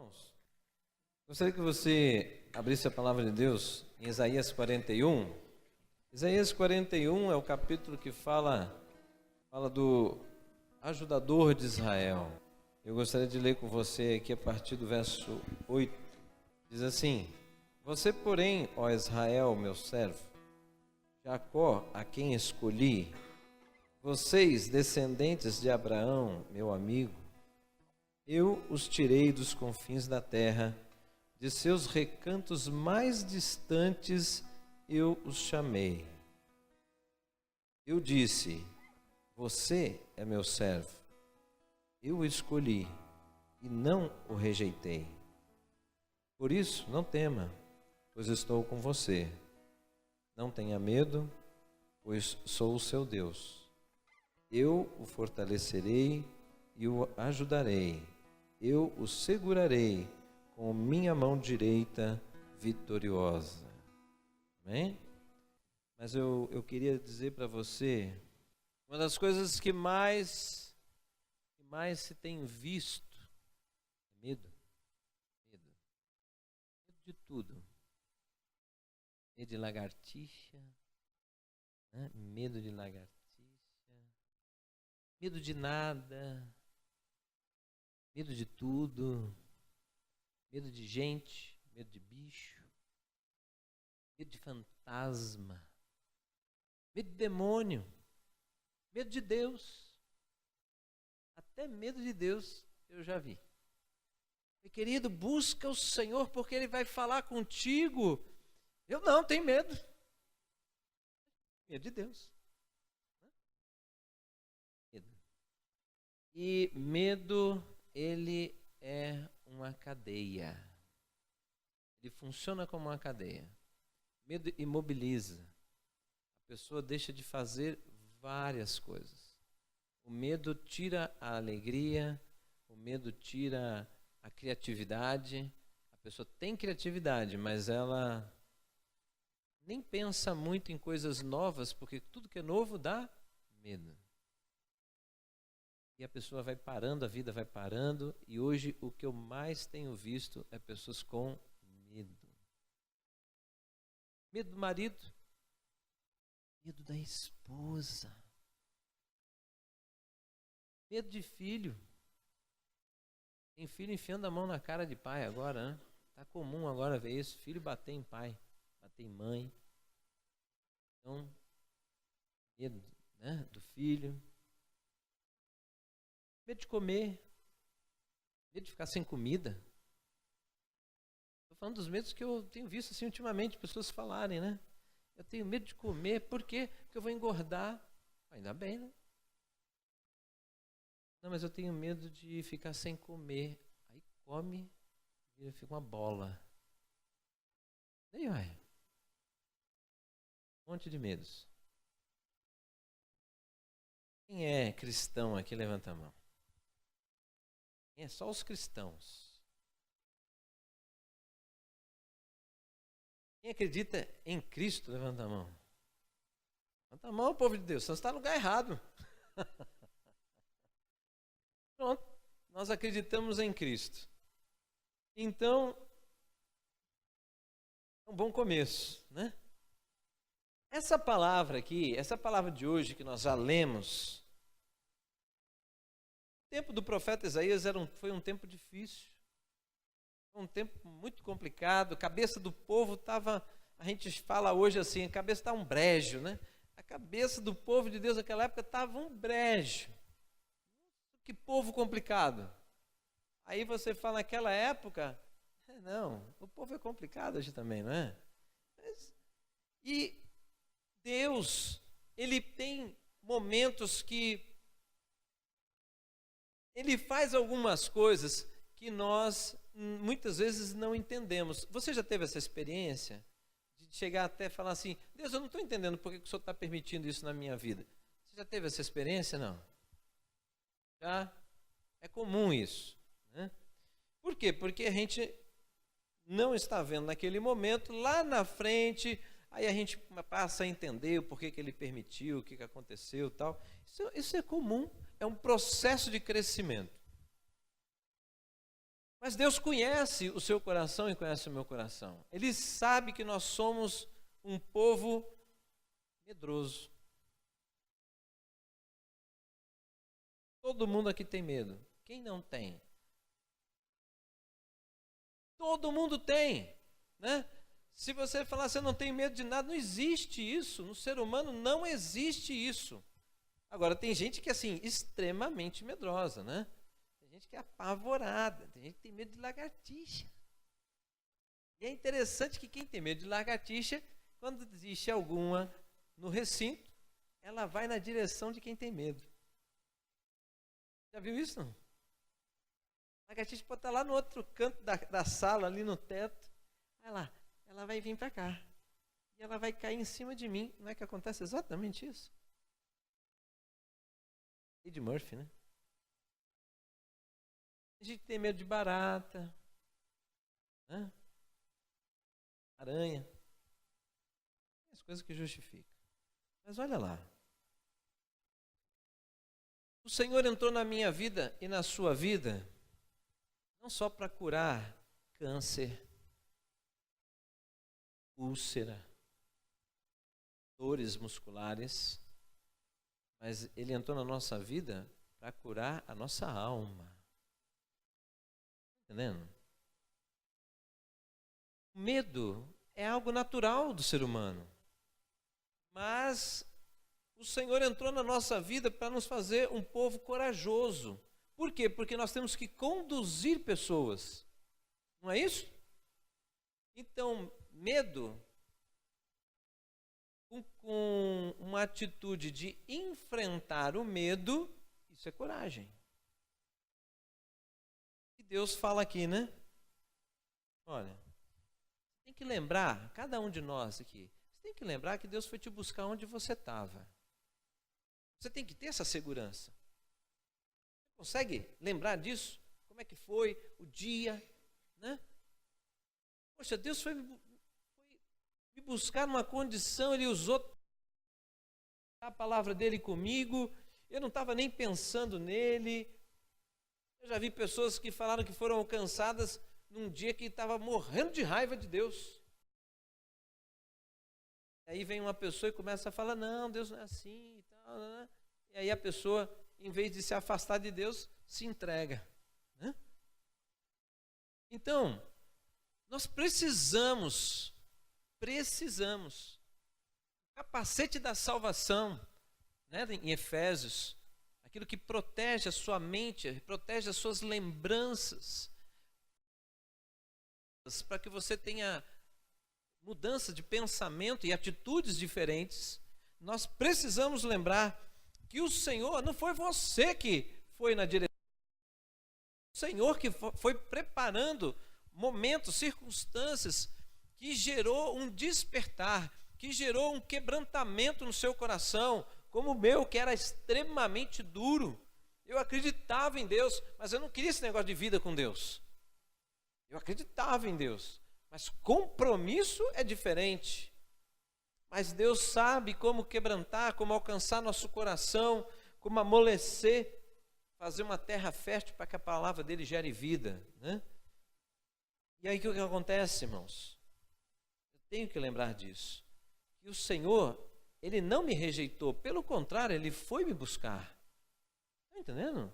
Irmãos, gostaria que você abrisse a palavra de Deus em Isaías 41. Isaías 41 é o capítulo que fala do ajudador de Israel. Eu gostaria de ler com você aqui a partir do verso 8. Diz assim: Você, porém, ó Israel, meu servo, Jacó, a quem escolhi, vocês, descendentes de Abraão, meu amigo, eu os tirei dos confins da terra, de seus recantos mais distantes eu os chamei. Eu disse: você é meu servo, eu o escolhi e não o rejeitei. Por isso, não tema, pois estou com você. Não tenha medo, pois sou o seu Deus. Eu o fortalecerei e o ajudarei. Eu o segurarei com minha mão direita vitoriosa. Amém? Mas eu queria dizer para você, uma das coisas que mais se tem visto é medo. Medo de tudo. Medo de lagartixa, né? Medo de lagartixa, medo de nada, medo de tudo, medo de gente, medo de bicho, medo de fantasma, medo de demônio, medo de Deus. Até medo de Deus eu já vi. Meu querido, busca o Senhor porque Ele vai falar contigo. Eu não tenho medo. Medo de Deus. Medo. E medo, ele é uma cadeia. Ele funciona como uma cadeia. Medo imobiliza. A pessoa deixa de fazer várias coisas. O medo tira a alegria, o medo tira a criatividade. A pessoa tem criatividade, mas ela nem pensa muito em coisas novas, porque tudo que é novo dá medo. E a pessoa vai parando, a vida vai parando, e hoje o que eu mais tenho visto é pessoas com medo. Medo do marido, medo da esposa, medo de filho. Tem filho enfiando a mão na cara de pai agora, né? Tá comum agora ver isso, filho bater em pai, bater em mãe. Então, medo, né, do filho. Medo de comer, medo de ficar sem comida. Estou falando dos medos que eu tenho visto assim ultimamente, pessoas falarem, né? Eu tenho medo de comer, por quê? Porque eu vou engordar. Ainda bem, né? Não, mas eu tenho medo de ficar sem comer. Aí come e fica uma bola. E aí vai. Um monte de medos. Quem é cristão aqui, levanta a mão. É só os cristãos. Quem acredita em Cristo, levanta a mão. Levanta a mão, povo de Deus, você está no lugar errado. Pronto, nós acreditamos em Cristo. Então, é um bom começo, né? Essa palavra aqui, essa palavra de hoje que nós já lemos, o tempo do profeta Isaías foi um tempo difícil, foi um tempo muito complicado, a cabeça do povo estava, a gente fala hoje assim, a cabeça está um brejo, né? A cabeça do povo de Deus naquela época estava um brejo. Que povo complicado. Aí você fala naquela época, não, o povo é complicado hoje também, não é? E Deus, Ele tem momentos que Ele faz algumas coisas que nós muitas vezes não entendemos. Você já teve essa experiência de chegar até falar assim, Deus, eu não estou entendendo por que o Senhor está permitindo isso na minha vida. Você já teve essa experiência? Não? Já? É comum isso, né? Por quê? Porque a gente não está vendo naquele momento, lá na frente, aí a gente passa a entender o porquê que ele permitiu, o que aconteceu e tal. Isso é comum, é um processo de crescimento. Mas Deus conhece o seu coração e conhece o meu coração. Ele sabe que nós somos um povo medroso. Todo mundo aqui tem medo. Quem não tem? Todo mundo tem, né? Se você falar que você não tem medo de nada, não existe isso. No ser humano não existe isso. Agora, tem gente que é assim, extremamente medrosa, né? Tem gente que é apavorada, tem gente que tem medo de lagartixa. E é interessante que quem tem medo de lagartixa, quando existe alguma no recinto, ela vai na direção de quem tem medo. Já viu isso, não? A lagartixa pode estar lá no outro canto da sala, ali no teto. Olha lá, ela vai vir para cá. E ela vai cair em cima de mim. Não é que acontece exatamente isso? Ed Murphy, né? A gente tem medo de barata, né? Aranha. As coisas que justificam. Mas olha lá. O Senhor entrou na minha vida e na sua vida, não só para curar câncer, úlcera, dores musculares, mas Ele entrou na nossa vida para curar a nossa alma. Entendendo? O medo é algo natural do ser humano, mas o Senhor entrou na nossa vida para nos fazer um povo corajoso. Por quê? Porque nós temos que conduzir pessoas. Não é isso? Então, medo, com uma atitude de enfrentar o medo, isso é coragem. E Deus fala aqui, né? Olha, tem que lembrar, cada um de nós aqui, você tem que lembrar que Deus foi te buscar onde você estava. Você tem que ter essa segurança. Você consegue lembrar disso? Como é que foi o dia, né? Poxa, Deus foi me buscar numa condição, Ele usou a palavra dEle comigo, eu não estava nem pensando nele. Eu já vi pessoas que falaram que foram alcançadas num dia que estava morrendo de raiva de Deus. Aí vem uma pessoa e começa a falar, não, Deus não é assim e tal, né? E aí a pessoa, em vez de se afastar de Deus, se entrega, né? Então, nós precisamos, o capacete da salvação, né, em Efésios, aquilo que protege a sua mente, protege as suas lembranças, para que você tenha mudança de pensamento e atitudes diferentes. Nós precisamos lembrar que o Senhor, não foi você que foi na direção, o Senhor que foi preparando momentos, circunstâncias, que gerou um despertar, que gerou um quebrantamento no seu coração, como o meu, que era extremamente duro. Eu acreditava em Deus, mas eu não queria esse negócio de vida com Deus. Eu acreditava em Deus, mas compromisso é diferente. Mas Deus sabe como quebrantar, como alcançar nosso coração, como amolecer, fazer uma terra fértil para que a palavra dele gere vida, né? E aí o que acontece, irmãos? Eu tenho que lembrar disso. Que o Senhor, Ele não me rejeitou, pelo contrário, Ele foi me buscar. Está entendendo?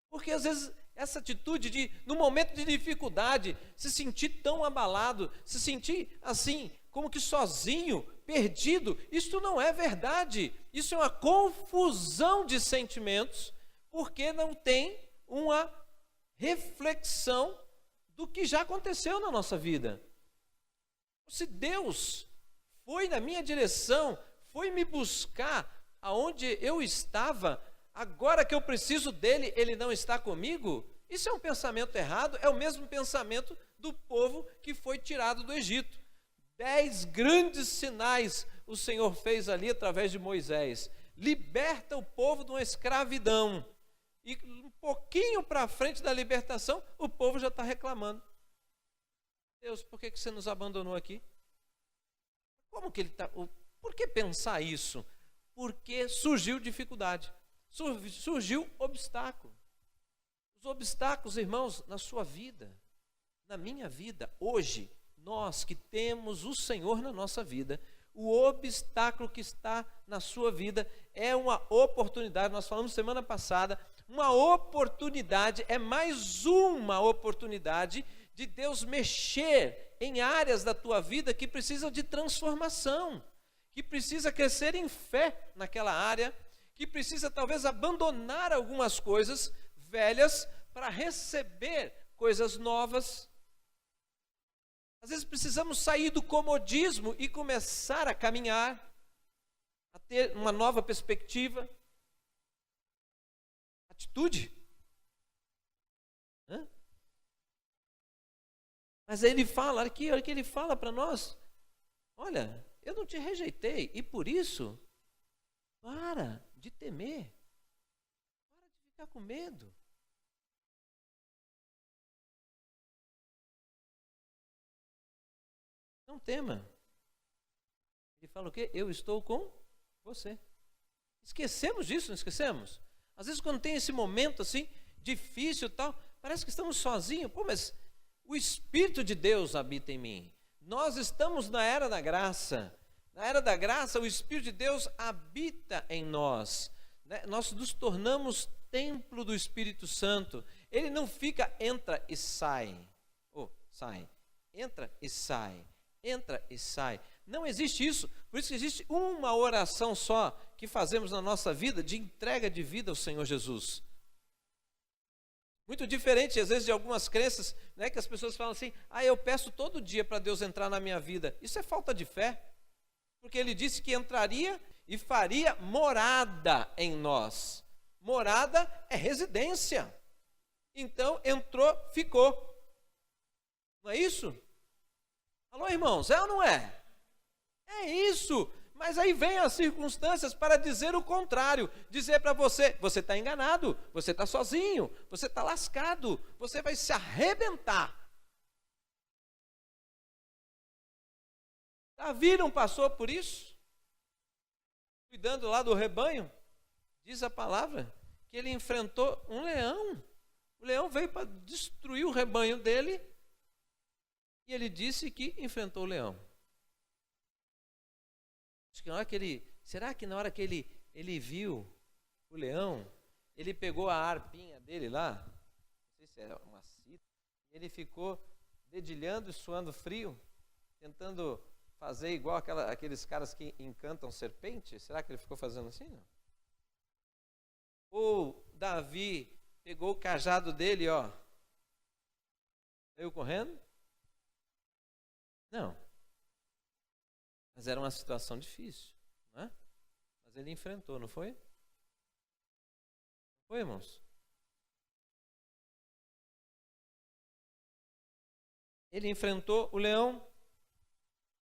Porque às vezes essa atitude de, no momento de dificuldade, se sentir tão abalado, se sentir assim, como que sozinho, perdido, isso não é verdade. Isso é uma confusão de sentimentos, porque não tem uma reflexão do que já aconteceu na nossa vida. Se Deus foi na minha direção, foi me buscar aonde eu estava, agora que eu preciso dele, ele não está comigo? Isso é um pensamento errado, é o mesmo pensamento do povo que foi tirado do Egito. 10 grandes sinais o Senhor fez ali através de Moisés. Liberta o povo de uma escravidão. E um pouquinho para frente da libertação, o povo já está reclamando. Deus, por que você nos abandonou aqui? Como que ele está? Por que pensar isso? Porque surgiu dificuldade, surgiu obstáculo. Os obstáculos, irmãos, na sua vida, na minha vida, hoje, nós que temos o Senhor na nossa vida, o obstáculo que está na sua vida é uma oportunidade. Nós falamos semana passada, uma oportunidade, é mais uma oportunidade de Deus mexer em áreas da tua vida que precisam de transformação, que precisa crescer em fé naquela área, que precisa talvez abandonar algumas coisas velhas para receber coisas novas. Às vezes precisamos sair do comodismo e começar a caminhar, a ter uma nova perspectiva. Atitude. Mas aí ele fala, olha que ele fala para nós, olha, eu não te rejeitei, e por isso, para de temer, para de ficar com medo. Não tema. Ele fala o quê? Eu estou com você. Esquecemos disso, não esquecemos? Às vezes quando tem esse momento assim, difícil e tal, parece que estamos sozinhos. Pô, mas o Espírito de Deus habita em mim. Nós estamos na era da graça. Na era da graça, o Espírito de Deus habita em nós. Nós nos tornamos templo do Espírito Santo. Ele não fica, entra e sai. Sai. Entra e sai. Entra e sai. Não existe isso. Por isso que existe uma oração só que fazemos na nossa vida de entrega de vida ao Senhor Jesus. Muito diferente, às vezes, de algumas crenças, né, que as pessoas falam assim, eu peço todo dia para Deus entrar na minha vida. Isso é falta de fé. Porque Ele disse que entraria e faria morada em nós. Morada é residência. Então, entrou, ficou. Não é isso? Alô, irmãos, é ou não é? É isso. Mas aí vem as circunstâncias para dizer o contrário. Dizer para você, você está enganado, você está sozinho, você está lascado, você vai se arrebentar. Davi não passou por isso? Cuidando lá do rebanho, diz a palavra, que ele enfrentou um leão. O leão veio para destruir o rebanho dele, e ele disse que enfrentou o leão. Acho que na hora que será que na hora que ele viu o leão, ele pegou a arpinha dele lá, não sei se era uma cita, e ele ficou dedilhando e suando frio, tentando fazer igual aqueles caras que encantam serpente? Será que ele ficou fazendo assim? Não. Ou Davi pegou o cajado dele, saiu correndo? Não. Mas era uma situação difícil, não é? Mas ele enfrentou, não foi? Não foi, irmãos? Ele enfrentou o leão.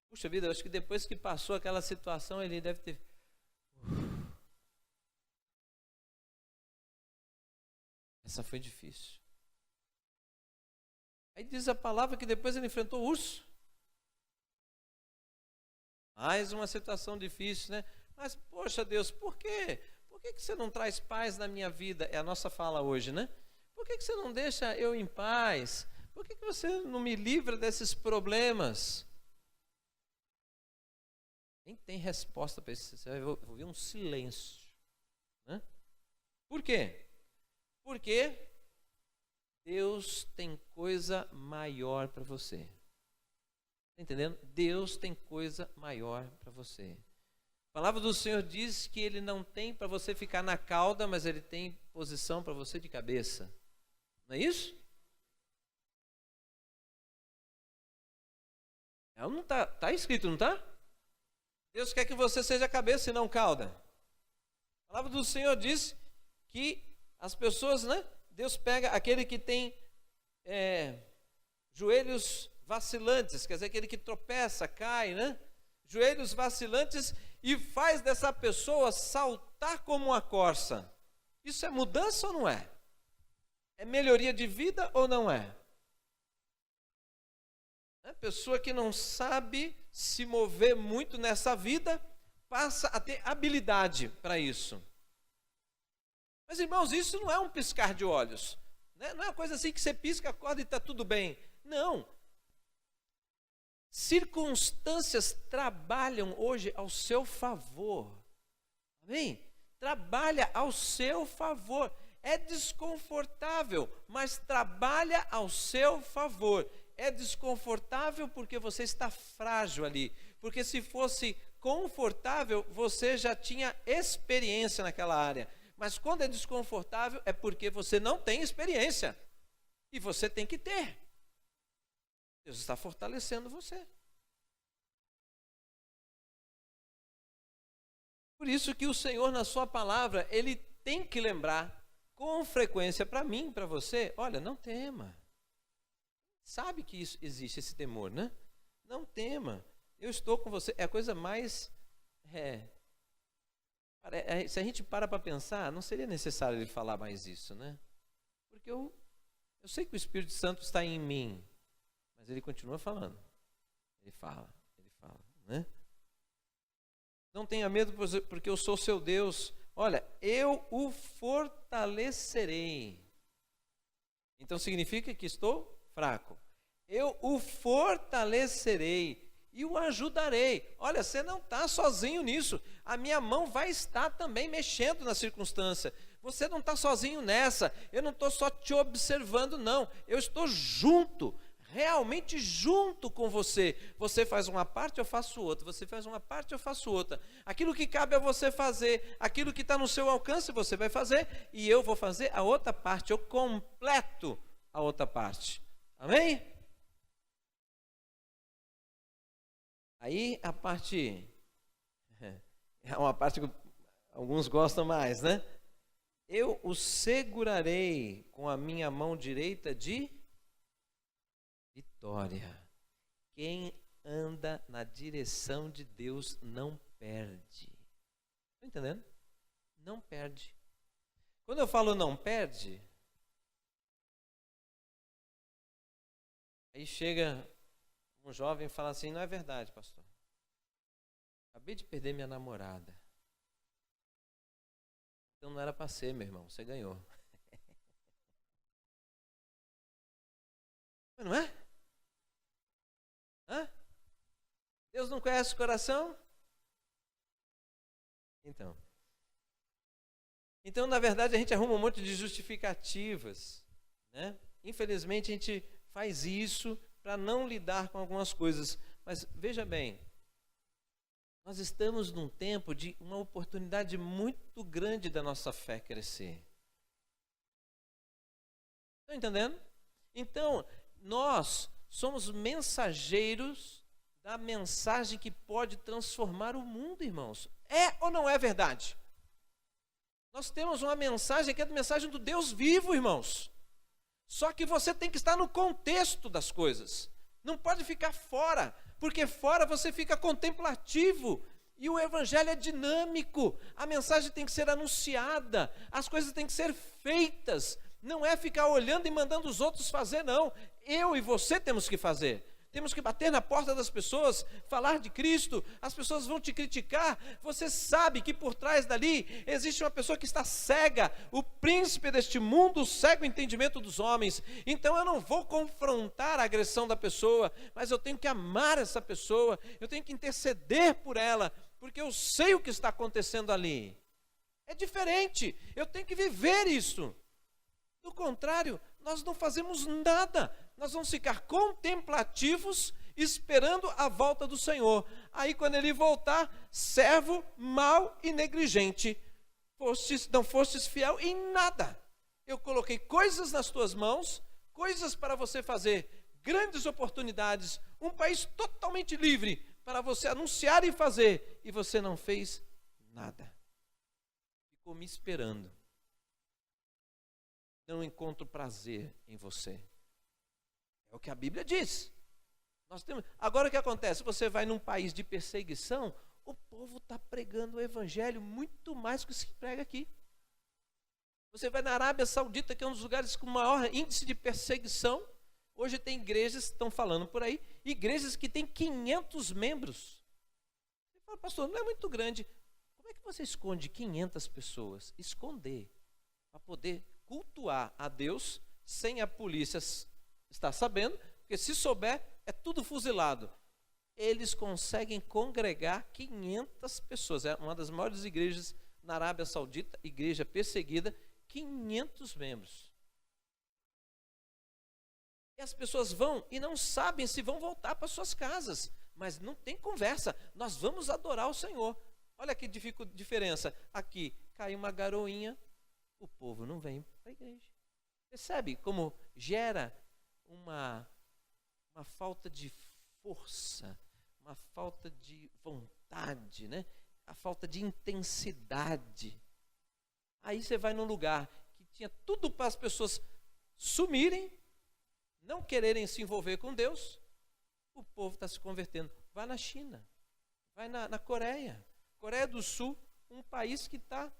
Puxa vida, eu acho que depois que passou aquela situação, ele deve ter... Essa foi difícil. Aí diz a palavra que depois ele enfrentou o urso. Mais uma situação difícil, né? Mas, poxa Deus, por quê? Por que você não traz paz na minha vida? É a nossa fala hoje, né? Por que você não deixa eu em paz? Por que você não me livra desses problemas? Nem tem resposta para isso. Você vai ouvir um silêncio, né? Por quê? Porque Deus tem coisa maior para você. Está entendendo? Deus tem coisa maior para você. A palavra do Senhor diz que Ele não tem para você ficar na cauda, mas Ele tem posição para você de cabeça. Não é isso? Não está escrito, não está? Deus quer que você seja cabeça e não cauda. A palavra do Senhor diz que as pessoas, né? Deus pega aquele que tem joelhos vacilantes, quer dizer, aquele que tropeça, cai, né? Joelhos vacilantes, e faz dessa pessoa saltar como uma corça. Isso é mudança ou não é? É melhoria de vida ou não é? A pessoa que não sabe se mover muito nessa vida, passa a ter habilidade para isso. Mas, irmãos, isso não é um piscar de olhos. né? Não é uma coisa assim que você pisca, acorda e está tudo bem. Não. Circunstâncias trabalham hoje ao seu favor. Amém? Trabalha ao seu favor. É desconfortável, mas trabalha ao seu favor. É desconfortável porque você está frágil ali. Porque se fosse confortável, você já tinha experiência naquela área. Mas quando é desconfortável, é porque você não tem experiência. E você tem que ter. Deus está fortalecendo você. Por isso que o Senhor, na sua palavra, Ele tem que lembrar com frequência para mim, para você, olha, não tema. Sabe que isso, existe esse temor, né? Não tema. Eu estou com você. É a coisa mais... se a gente para pensar, não seria necessário ele falar mais isso, né? Porque eu sei que o Espírito Santo está em mim, mas ele continua falando. Ele fala, né? Não tenha medo, porque eu sou seu Deus. Olha, eu o fortalecerei. Então significa que estou fraco. Eu o fortalecerei e o ajudarei. Olha, você não está sozinho nisso. A minha mão vai estar também mexendo na circunstância. Você não está sozinho nessa. Eu não estou só te observando, não. Eu estou junto, realmente junto com você. Você faz uma parte, eu faço outra. Você faz uma parte, eu faço outra. Aquilo que cabe a você fazer, aquilo que está no seu alcance, você vai fazer. E eu vou fazer a outra parte. Eu completo a outra parte. Amém? Aí a parte, é uma parte que alguns gostam mais, né? Eu o segurarei com a minha mão direita de vitória. Quem anda na direção de Deus não perde. Está entendendo? Não perde. Quando eu falo não perde, aí chega um jovem fala assim, não é verdade, pastor. Acabei de perder minha namorada. Então não era para ser, meu irmão, você ganhou. Mas não é? Hã? Deus não conhece o coração? Então, na verdade, a gente arruma um monte de justificativas, né? Infelizmente, a gente faz isso para não lidar com algumas coisas. Mas veja bem, nós estamos num tempo de uma oportunidade muito grande da nossa fé crescer. Estão entendendo? Então, nós somos mensageiros da mensagem que pode transformar o mundo, irmãos. É ou não é verdade? Nós temos uma mensagem que é a mensagem do Deus vivo, irmãos. Só que você tem que estar no contexto das coisas. Não pode ficar fora, porque fora você fica contemplativo. E o evangelho é dinâmico. A mensagem tem que ser anunciada. As coisas têm que ser feitas. Não é ficar olhando e mandando os outros fazer, não. Eu e você temos que fazer. Temos que bater na porta das pessoas, falar de Cristo. As pessoas vão te criticar. Você sabe que por trás dali existe uma pessoa que está cega. O príncipe deste mundo cega o entendimento dos homens. Então eu não vou confrontar a agressão da pessoa, mas eu tenho que amar essa pessoa. Eu tenho que interceder por ela, porque eu sei o que está acontecendo ali. É diferente. Eu tenho que viver isso. Do contrário, nós não fazemos nada. Nós vamos ficar contemplativos, esperando a volta do Senhor. Aí quando Ele voltar, servo mau e negligente. Não fostes fiel em nada. Eu coloquei coisas nas tuas mãos, coisas para você fazer, grandes oportunidades, um país totalmente livre para você anunciar e fazer. E você não fez nada. Ficou me esperando. Não encontro prazer em você. É o que a Bíblia diz. Agora o que acontece? Você vai num país de perseguição, o povo está pregando o evangelho muito mais do que se prega aqui. Você vai na Arábia Saudita, que é um dos lugares com maior índice de perseguição. Hoje tem igrejas, estão falando por aí, igrejas que têm 500 membros. Você fala, pastor, não é muito grande. Como é que você esconde 500 pessoas? Esconder, para poder cultuar a Deus sem a polícia estar sabendo, porque se souber, é tudo fuzilado. Eles conseguem congregar 500 pessoas. É uma das maiores igrejas na Arábia Saudita, igreja perseguida, 500 membros. E as pessoas vão e não sabem se vão voltar para suas casas, mas não tem conversa, nós vamos adorar o Senhor. Olha que diferença, aqui cai uma garoinha, o povo não vem para a igreja. Percebe como gera uma falta de força, uma falta de vontade, né? A falta de intensidade. Aí você vai num lugar que tinha tudo para as pessoas sumirem, não quererem se envolver com Deus, o povo está se convertendo. Vai na China, vai na Coreia, Coreia do Sul, um país que está...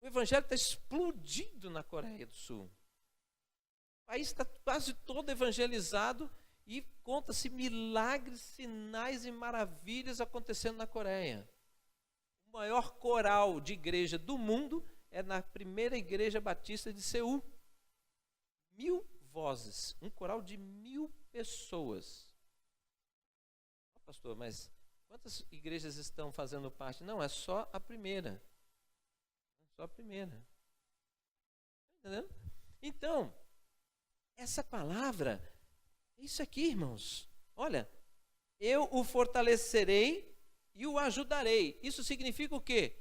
O evangelho está explodindo na Coreia do Sul. O país está quase todo evangelizado e conta-se milagres, sinais e maravilhas acontecendo na Coreia. O maior coral de igreja do mundo é na primeira igreja batista de Seul. 1000 vozes, um coral de 1000 pessoas. Oh, pastor, mas quantas igrejas estão fazendo parte? Não, é só a primeira. Só a primeira. Está entendendo? Então, essa palavra, é isso aqui, irmãos. Olha, eu o fortalecerei e o ajudarei. Isso significa o quê?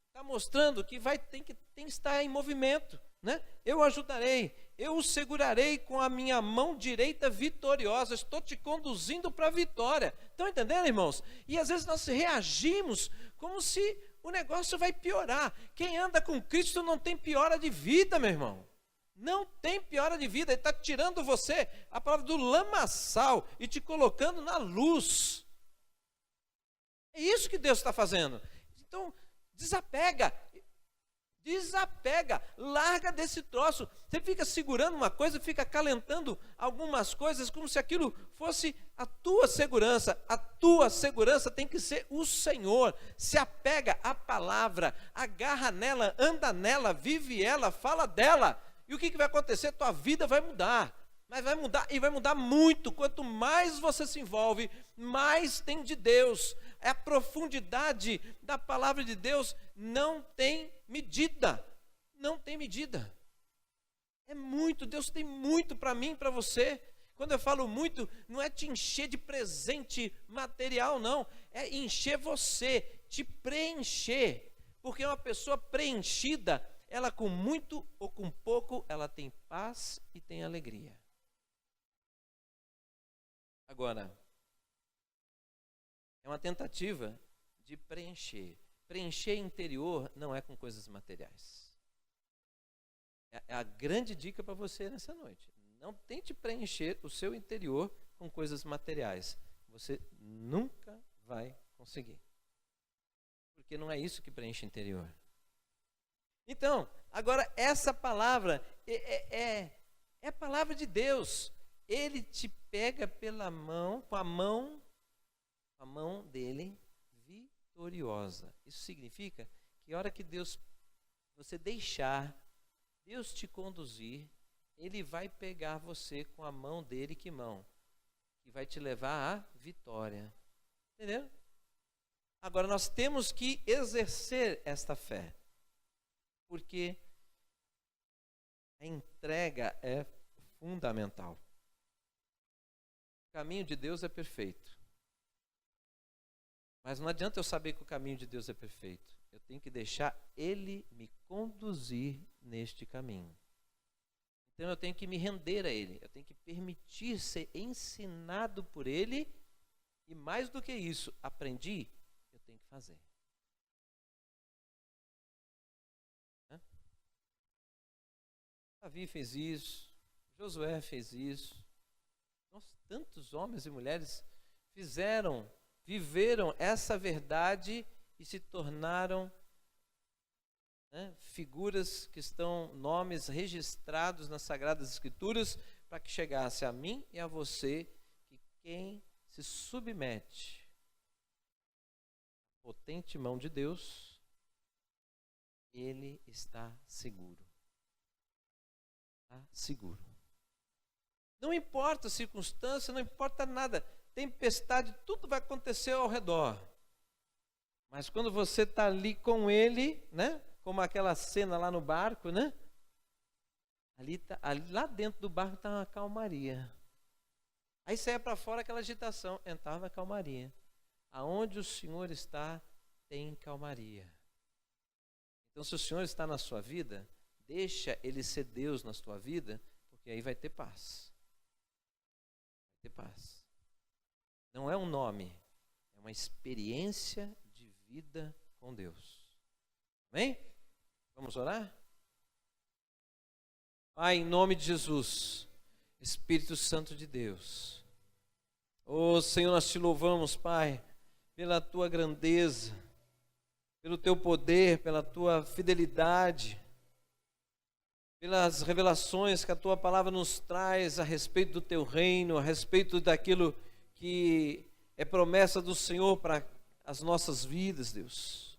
Está mostrando que tem que estar em movimento, né? Eu o ajudarei, eu o segurarei com a minha mão direita vitoriosa. Estou te conduzindo para a vitória. Estão entendendo, irmãos? E às vezes nós reagimos como se o negócio vai piorar. Quem anda com Cristo não tem piora de vida, meu irmão. Não tem piora de vida. Ele está tirando você, a palavra do lamaçal, e te colocando na luz. É isso que Deus está fazendo. Então, desapega, larga desse troço. Você fica segurando uma coisa, fica acalentando algumas coisas, como se aquilo fosse a tua segurança. A tua segurança tem que ser o Senhor. Se apega à palavra, agarra nela, anda nela, vive ela, fala dela. E o que vai acontecer? Tua vida vai mudar. Mas vai mudar, e vai mudar muito. Quanto mais você se envolve, mais tem de Deus. A profundidade da palavra de Deus não tem medida. Não tem medida. É muito, Deus tem muito para mim e para você. Quando eu falo muito, não é te encher de presente material, não. É encher você, te preencher. Porque uma pessoa preenchida, ela com muito ou com pouco, ela tem paz e tem alegria. Agora, é uma tentativa de preencher. Preencher interior não é com coisas materiais. É a grande dica para você nessa noite. Não tente preencher o seu interior com coisas materiais. Você nunca vai conseguir. Porque não é isso que preenche o interior. Então, agora essa palavra é a palavra de Deus. Ele te pega pela mão, com a mão dele vitoriosa. Isso significa que a hora que você deixar Deus te conduzir, Ele vai pegar você com a mão dele, que mão? Que vai te levar à vitória. Entendeu? Agora nós temos que exercer esta fé. Porque a entrega é fundamental. O caminho de Deus é perfeito. Mas não adianta eu saber que o caminho de Deus é perfeito. Eu tenho que deixar Ele me conduzir neste caminho. Então eu tenho que me render a Ele. Eu tenho que permitir ser ensinado por Ele. E mais do que isso, aprendi, eu tenho que fazer. Davi fez isso, Josué fez isso. Nossa, tantos homens e mulheres viveram essa verdade e se tornaram figuras que estão, nomes registrados nas Sagradas Escrituras, para que chegasse a mim e a você, que quem se submete à potente mão de Deus, ele está seguro. está seguro. Não importa a circunstância, não importa nada. Tempestade, tudo vai acontecer ao redor. Mas quando você está ali com ele, né? Como aquela cena lá no barco, né? Ali lá dentro do barco está uma calmaria. Aí saia para fora aquela agitação, entrava na calmaria. Aonde o Senhor está, tem calmaria. Então, se o Senhor está na sua vida, deixa Ele ser Deus na sua vida, porque aí vai ter paz. Vai ter paz. Não é um nome, é uma experiência de vida com Deus. Amém? Vamos orar? Pai, em nome de Jesus, Espírito Santo de Deus. Oh, Senhor, nós te louvamos, Pai, pela tua grandeza, pelo teu poder, pela tua fidelidade, pelas revelações que a tua palavra nos traz a respeito do teu reino, a respeito daquilo que é promessa do Senhor para as nossas vidas, Deus.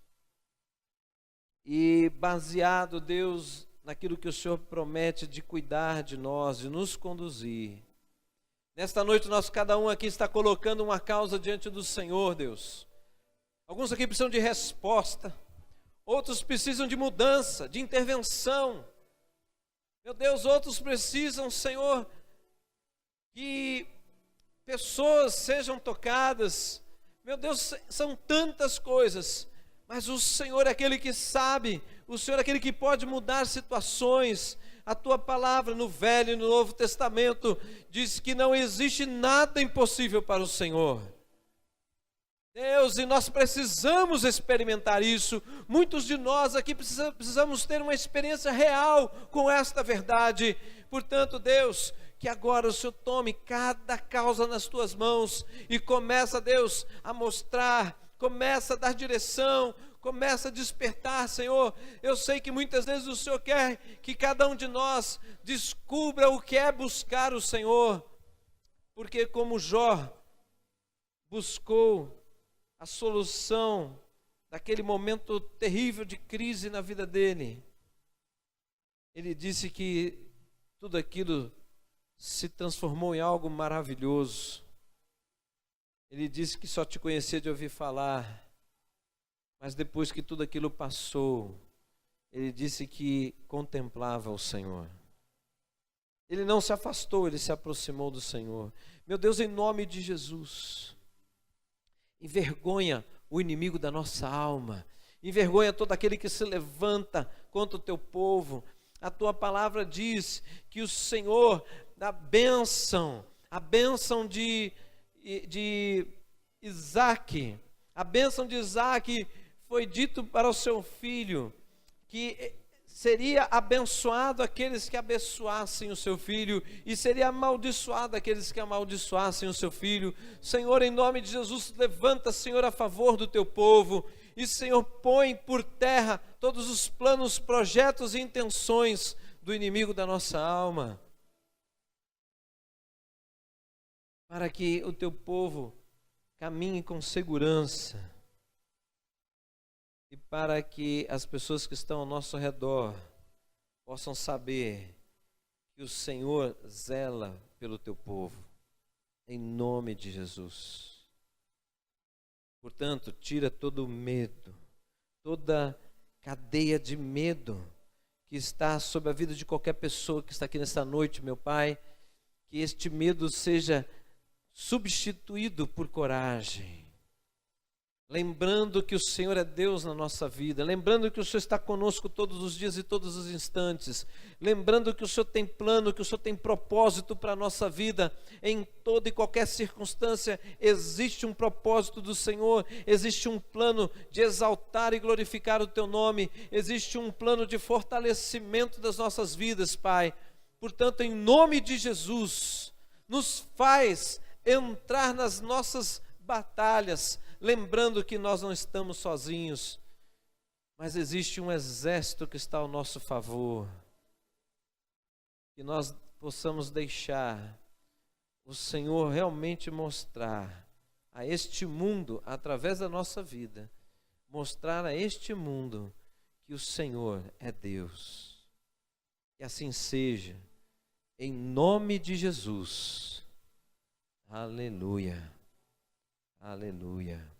E baseado, Deus, naquilo que o Senhor promete de cuidar de nós, de nos conduzir. Nesta noite, cada um aqui está colocando uma causa diante do Senhor, Deus. Alguns aqui precisam de resposta, outros precisam de mudança, de intervenção. Meu Deus, outros precisam, Senhor, que pessoas sejam tocadas. Meu Deus, são tantas coisas, mas o Senhor é aquele que sabe, o Senhor é aquele que pode mudar situações. A tua palavra no Velho e no Novo Testamento diz que não existe nada impossível para o Senhor. Deus, e nós precisamos experimentar isso. Muitos de nós aqui precisamos ter uma experiência real com esta verdade. Portanto, Deus, que agora o Senhor tome cada causa nas tuas mãos e começa, Deus, a mostrar, começa a dar direção, começa a despertar, Senhor. Eu sei que muitas vezes o Senhor quer que cada um de nós descubra o que é buscar o Senhor, porque como Jó buscou a solução daquele momento terrível de crise na vida dele, ele disse que tudo aquilo se transformou em algo maravilhoso. Ele disse que só te conhecia de ouvir falar, mas depois que tudo aquilo passou, ele disse que contemplava o Senhor. Ele não se afastou, ele se aproximou do Senhor. Meu Deus, em nome de Jesus, envergonha o inimigo da nossa alma, envergonha todo aquele que se levanta contra o teu povo. A tua palavra diz que o Senhor, a bênção de Isaac, a bênção de Isaac foi dito para o seu filho, que seria abençoado aqueles que abençoassem o seu filho, e seria amaldiçoado aqueles que amaldiçoassem o seu filho. Senhor, em nome de Jesus, levanta, Senhor, a favor do teu povo, e Senhor, põe por terra todos os planos, projetos e intenções do inimigo da nossa alma, para que o teu povo caminhe com segurança, e para que as pessoas que estão ao nosso redor possam saber que o Senhor zela pelo teu povo, em nome de Jesus. Portanto, tira todo o medo, toda cadeia de medo que está sobre a vida de qualquer pessoa que está aqui nesta noite, meu Pai, que este medo seja substituído por coragem, lembrando que o Senhor é Deus na nossa vida, lembrando que o Senhor está conosco todos os dias e todos os instantes, lembrando que o Senhor tem plano, que o Senhor tem propósito para a nossa vida. Em toda e qualquer circunstância existe um propósito do Senhor, existe um plano de exaltar e glorificar o teu nome, existe um plano de fortalecimento das nossas vidas, Pai. Portanto, em nome de Jesus, nos faz entrar nas nossas batalhas, lembrando que nós não estamos sozinhos, mas existe um exército que está ao nosso favor, que nós possamos deixar o Senhor realmente mostrar a este mundo, através da nossa vida, mostrar a este mundo que o Senhor é Deus. Que assim seja, em nome de Jesus. Aleluia. Aleluia.